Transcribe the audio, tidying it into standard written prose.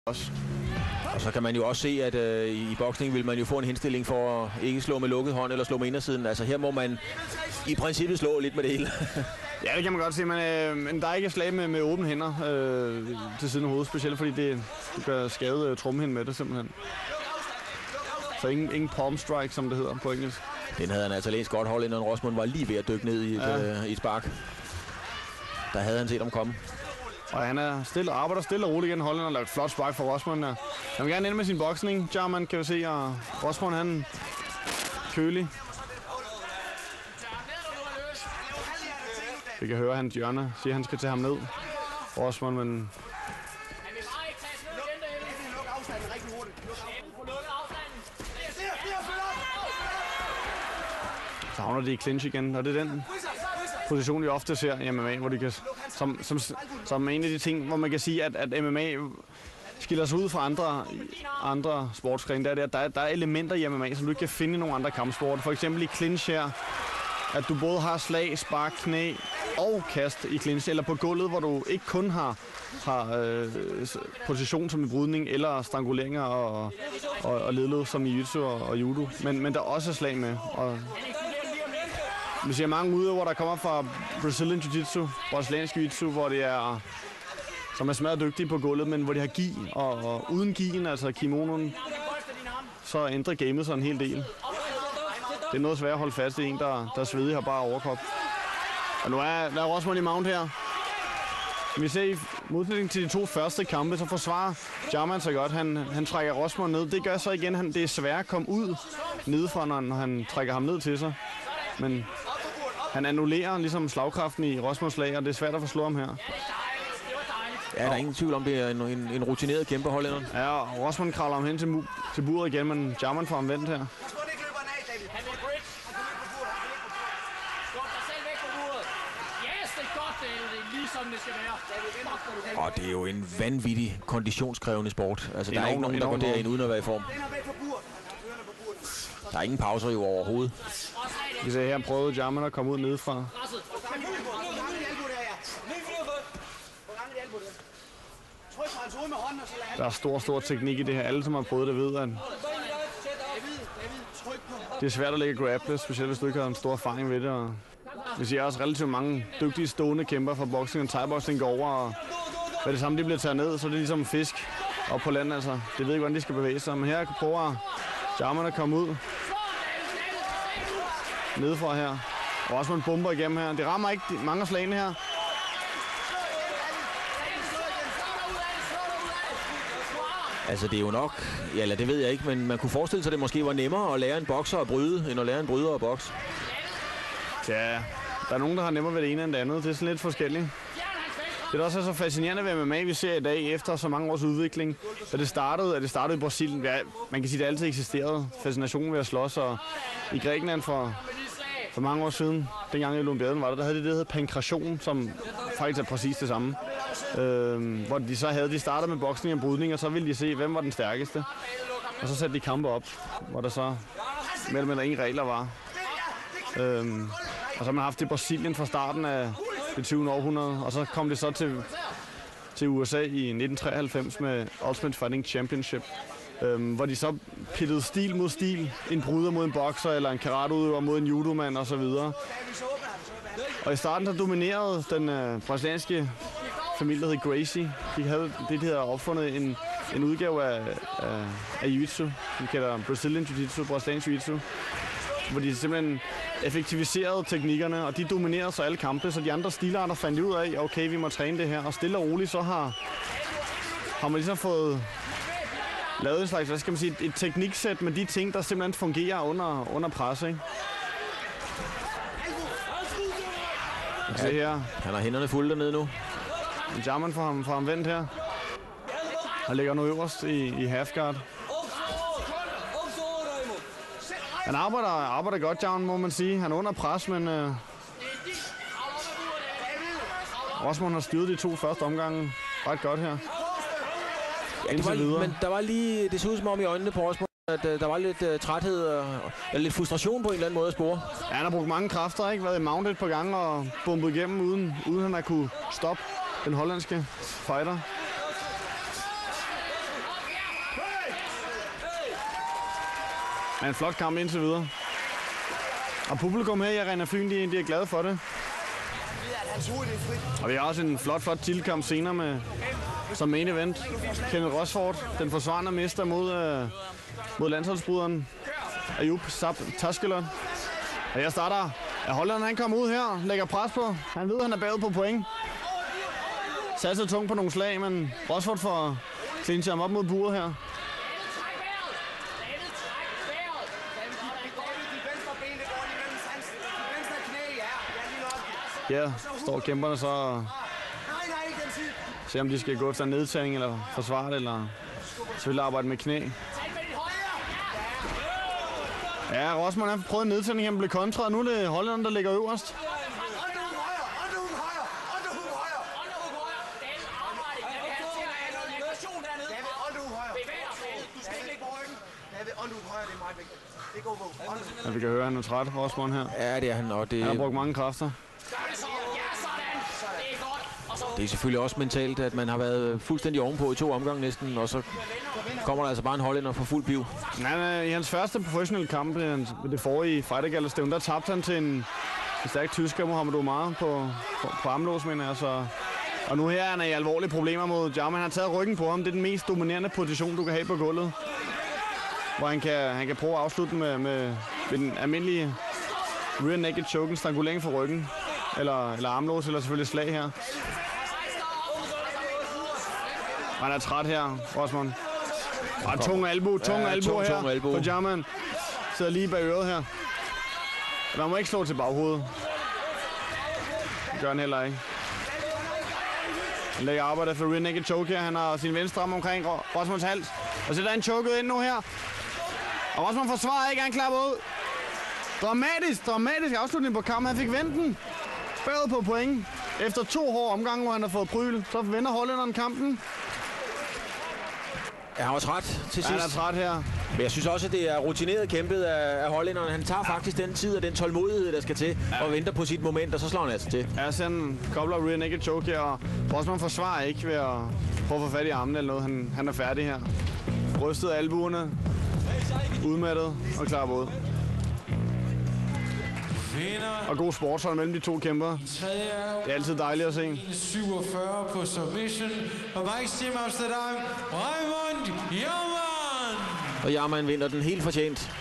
også. Og så kan man jo også se, at i boksning vil man jo få en henstilling for at ikke slå med lukket hånd eller slå med indersiden. Altså her må man i princippet slå lidt med det hele. Ja, det kan man godt se, men der er ikke slag med åbne hænder til siden af hovedet, specielt fordi det gør skadet trommehinden med det simpelthen. Så ingen palm strike, som det hedder på engelsk. Den havde han altså læst godt hold, inden Rosmund var lige ved at dykke ned i et spark. Der havde han set ham komme. Og han er arbejder stille og roligt igen. Holland har lavet et flot spark for Rosmund. Han vil gerne ende med sin boksning. Jarman kan vi se, og Rosmund han kølig. Vi kan høre hans hjørne siger, han skal tage ham ned. Rosmund, men... Så havner de i clinch igen, og det er den position, vi ofte ser i MMA, hvor de kan, som en af de ting, hvor man kan sige, at MMA skiller sig ud fra andre sportsgrene. Der er elementer i MMA, som du ikke kan finde i nogle andre kampsport. For eksempel i clinch her, at du både har slag, spark, knæ og kast i clinch, eller på gulvet, hvor du ikke kun har position som i brydning, eller stranguleringer og ledled som i jiu-jitsu og judo, men der er også slag med. Og vi ser mange udøvere, der kommer fra Brazilian Jiu-Jitsu, brasiliansk Jiu-Jitsu, hvor det er, som er smadret dygtige på gulvet, men hvor de har gi, og uden gien, altså kimonoen, så ændrer gamet sig en hel del. Det er noget svært at holde fast i en, der er svedig, har bare overkrop. Og nu er Rosmund i mount her. Vi ser i modsætning til de to første kampe, så forsvarer Jarman sig godt. Han trækker Rosmund ned. Det gør så igen, det er svært at komme ud nedefra, når han trækker ham ned til sig. Men han annullerer ligesom slagkraften i Rosmunds slag, og det er svært at få slå ham her. Ja, der er ingen tvivl om, det er en rutineret kæmpe hollænder. Ja, og Rosmund kravler ham hen til buret igen, men Jarman får ham vendt her. Og det er jo en vanvittig konditionskrævende sport. Altså, der er ikke nogen, der går derind uden at være i form. Der er ingen pauser jo overhovedet. Vi ser her, prøvede Jarman at komme ud nedefra. Der er stor teknik i det her. Alle, som har prøvet det, ved, at det er svært at lægge grapple, specielt hvis du ikke har en stor erfaring ved det. Og vi ser også relativt mange dygtige stående kæmper fra boksning og thai-boksning går over, og hvad det samme de bliver taget ned, så det er ligesom fisk op på land. Altså. Det ved ikke, hvordan de skal bevæge sig, men her prøver Jarman at komme ud nedefra her. Og også en bomber igennem her. Det rammer ikke mange af slagene her. Altså det er jo nok, ja, eller det ved jeg ikke, men man kunne forestille sig, at det måske var nemmere at lære en bokser at bryde, end at lære en bryder at bokse. Ja, der er nogen, der har nemmere ved det ene end det andet. Det er sådan lidt forskelligt. Det er også så fascinerende ved MMA, vi ser i dag, efter så mange års udvikling. Da det startede i Brasilien, ja, man kan sige, at det altid eksisterede. Fascinationen ved at slås, og i Grækenland for mange år siden, dengang i Olympiaden var der havde det, der hed pankration, som faktisk er præcis det samme. Hvor de startede med boksning og brydning, og så ville de se, hvem var den stærkeste. Og så satte de kampe op, hvor der så mellem eller ingen regler var. Og så har man haft det i Brasilien fra starten af det 20. århundrede, og så kom det så til USA i 1993 med Ultimate Fighting Championship, hvor de så pittede stil mod stil, en bryder mod en bokser, eller en karateudøver mod en judomand osv. Og i starten så dominerede den brasilianske familie, der hed Gracie. De havde opfundet en udgave af jiu-jitsu, de kalder Brazilian Jiu-Jitsu, brasiliansk jiu-jitsu, hvor de simpelthen effektiviserede teknikkerne, og de dominerede så alle kampe, så de andre stilarter fandt ud af, okay, vi må træne det her, og stille og roligt, så har man ligesom fået lavet en slags, hvad skal man sige, et tekniksæt med de ting, der simpelthen fungerer under pres, ikke? Se her. Han har hænderne fulde dernede nu. Jarman får ham vendt her. Han ligger nu øverst i halfguard. Han arbejder godt, Jarman, må man sige. Han er under pres, men Rosmund har styret de to første omgange ret godt her. Ja, men der var lige, det så ud som om i øjnene på Rosmund, at der var lidt træthed og lidt frustration på en eller anden måde at spore. Ja, han har brugt mange kræfter, ikke? Været i mounted på gang og bumpet igennem, uden han har kunne stoppe den hollandske fighter. Men en flot kamp indtil videre. Og publikum her i Arena Fyn, de er glade for det. Og vi har også en flot titelkamp senere med som main event. Kenneth Rosford, den forsvarende mester mod landsholdsbryderen Ayub Sab Taskelon. Og jeg starter. Holland han kommer ud her, lægger pres på. Han ved, han er bagud på point. Satser tungt på nogle slag, men Rosford får klinchet ham op mod buret her. Ja, står kæmperne så og ser, om de skal gå til en nedtagning eller forsvare det, eller selvfølgelig arbejde med knæ. Ja, Rosman har prøvet en nedtagning, han blev kontret, og nu er det Holland, der ligger øverst. Ja, vi kan høre, at han er træt, Rosman her. Ja, det er han, og det... Han har brugt mange kræfter. Det er selvfølgelig også mentalt, at man har været fuldstændig ovenpå i 2 omgange næsten, og så kommer der altså bare en hollænder for fuld piv. I hans første professionelle kamp ved det forrige Fightergala-stævne, der tabte han til en stærk tysker, Mohamed Omar, på armlås, mener jeg. Så. Og nu her er han i alvorlige problemer mod Jarman. Han har taget ryggen på ham. Det er den mest dominerende position, du kan have på gulvet. Hvor han kan prøve at afslutte med den almindelige rear naked choke, en strangulering for ryggen. Eller armlås, eller selvfølgelig slag her. Han er træt her, Rosman. Og tung albu her på Jarman. Sidder lige bag øret her. Man må ikke slå til baghovedet. Det gør han heller ikke. Han lægger arbejdet for rear naked choke her. Han har sin venstre arm omkring Rosmans hals. Og sætter en choket ind nu her. Og Rosman forsvarer ikke, han klapper ud. Dramatisk afslutning på kampen. Han fik vendt den. Bagud på point. Efter 2 hårde omgange, hvor han har fået pryl, så vinder hollænderen kampen. Ja, han var træt til sidst. Han er træt her. Men jeg synes også, at det er rutineret kæmpet af hollænderen. Han tager faktisk den tid og den tålmodighed, der skal til, og venter på sit moment, og så slår han altså til. Ja, så han kobler rear naked choke her, og Rosman forsvarer ikke ved at prøve at få fat i armen eller noget. Han er færdig her. Rystet af albuerne, udmattet og klar ud. Og god sportshold mellem de 2 kæmper. Det er altid dejligt at se. 47 på submission. Og Mike Team Amsterdam, Raymond Jarman. Og Jarman vinder den helt fortjent.